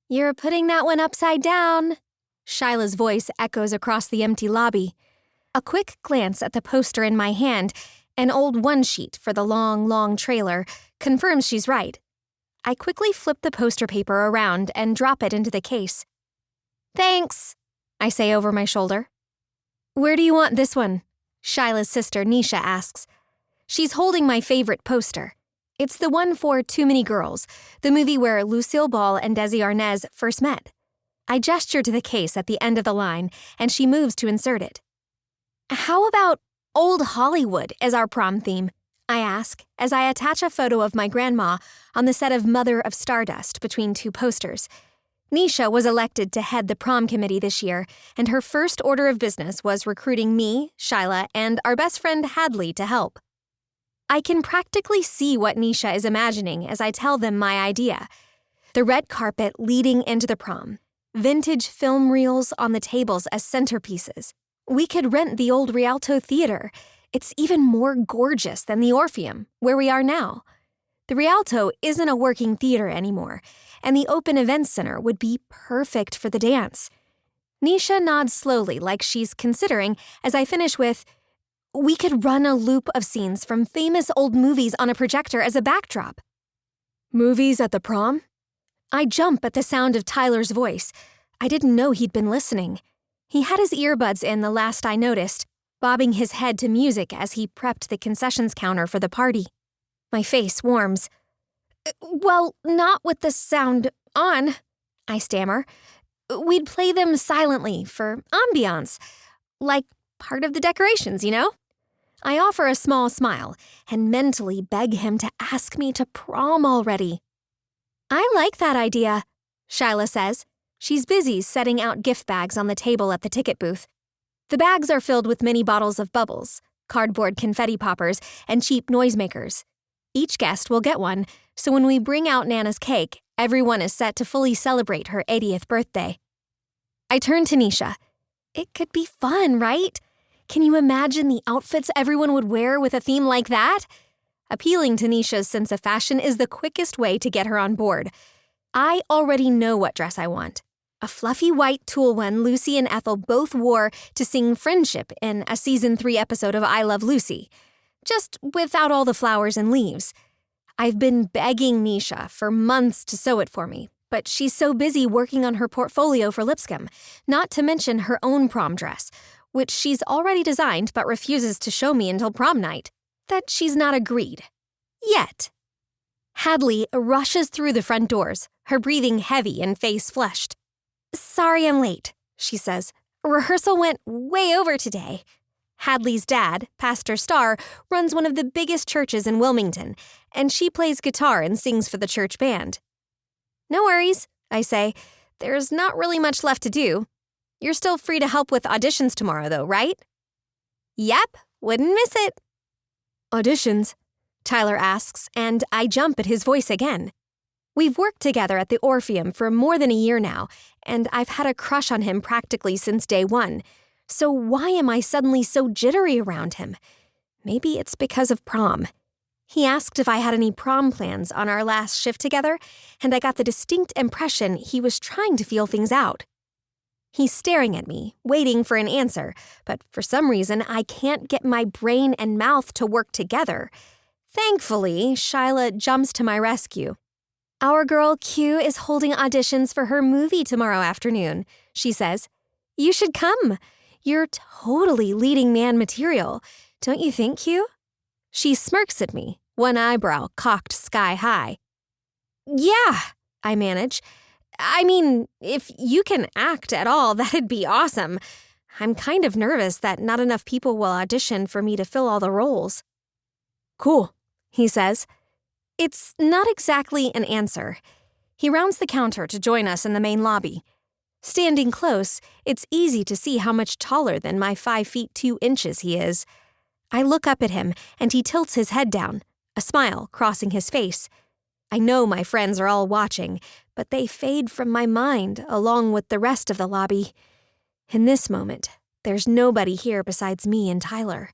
You're putting that one upside down. Shyla's voice echoes across the empty lobby. A quick glance at the poster in my hand, an old one-sheet for the long trailer, confirms she's right. I quickly flip the poster paper around and drop it into the case. Thanks, I say over my shoulder. Where do you want this one? Shyla's sister Nisha asks. She's holding my favorite poster. It's the one for Too Many Girls, the movie where Lucille Ball and Desi Arnaz first met. I gesture to the case at the end of the line, and she moves to insert it. How about Old Hollywood as our prom theme? I ask, as I attach a photo of my grandma on the set of Mother of Stardust between two posters. Nisha was elected to head the prom committee this year, and her first order of business was recruiting me, Shyla, and our best friend Hadley to help. I can practically see what Nisha is imagining as I tell them my idea. The red carpet leading into the prom. Vintage film reels on the tables as centerpieces. We could rent the old Rialto Theater. It's even more gorgeous than the Orpheum, where we are now. The Rialto isn't a working theater anymore, and the open events center would be perfect for the dance. Nisha nods slowly like she's considering as I finish with, we could run a loop of scenes from famous old movies on a projector as a backdrop. Movies at the prom? I jump at the sound of Tyler's voice. I didn't know he'd been listening. He had his earbuds in the last I noticed, bobbing his head to music as he prepped the concessions counter for the party. My face warms. Well, not with the sound on, I stammer. We'd play them silently for ambiance, like part of the decorations, you know? I offer a small smile and mentally beg him to ask me to prom already. I like that idea, Shyla says. She's busy setting out gift bags on the table at the ticket booth. The bags are filled with mini bottles of bubbles, cardboard confetti poppers, and cheap noisemakers. Each guest will get one, so when we bring out Nana's cake, everyone is set to fully celebrate her 80th birthday. I turn to Nisha. It could be fun, right? Can you imagine the outfits everyone would wear with a theme like that? Appealing to Nisha's sense of fashion is the quickest way to get her on board. I already know what dress I want. A fluffy white tulle one Lucy and Ethel both wore to sing Friendship in a Season 3 episode of I Love Lucy. Just without all the flowers and leaves. I've been begging Nisha for months to sew it for me, but she's so busy working on her portfolio for Lipscomb, not to mention her own prom dress, which she's already designed but refuses to show me until prom night, that she's not agreed. Yet. Hadley rushes through the front doors, her breathing heavy and face flushed. Sorry I'm late, she says. Rehearsal went way over today. Hadley's dad, Pastor Starr, runs one of the biggest churches in Wilmington, and she plays guitar and sings for the church band. No worries, I say. There's not really much left to do. You're still free to help with auditions tomorrow, though, right? Yep, wouldn't miss it. Auditions? Tyler asks, and I jump at his voice again. We've worked together at the Orpheum for more than a year now, and I've had a crush on him practically since day one. So why am I suddenly so jittery around him? Maybe it's because of prom. He asked if I had any prom plans on our last shift together, and I got the distinct impression he was trying to feel things out. He's staring at me, waiting for an answer, but for some reason I can't get my brain and mouth to work together. Thankfully, Shyla jumps to my rescue. Our girl Q is holding auditions for her movie tomorrow afternoon, she says. You should come. You're totally leading man material, don't you think, Q? She smirks at me, one eyebrow cocked sky high. Yeah, I manage. I mean, if you can act at all, that'd be awesome. I'm kind of nervous that not enough people will audition for me to fill all the roles. Cool, he says. It's not exactly an answer. He rounds the counter to join us in the main lobby. Standing close, it's easy to see how much taller than my 5 feet 2 inches he is. I look up at him, and he tilts his head down, a smile crossing his face. I know my friends are all watching, but they fade from my mind along with the rest of the lobby. In this moment, there's nobody here besides me and Tyler.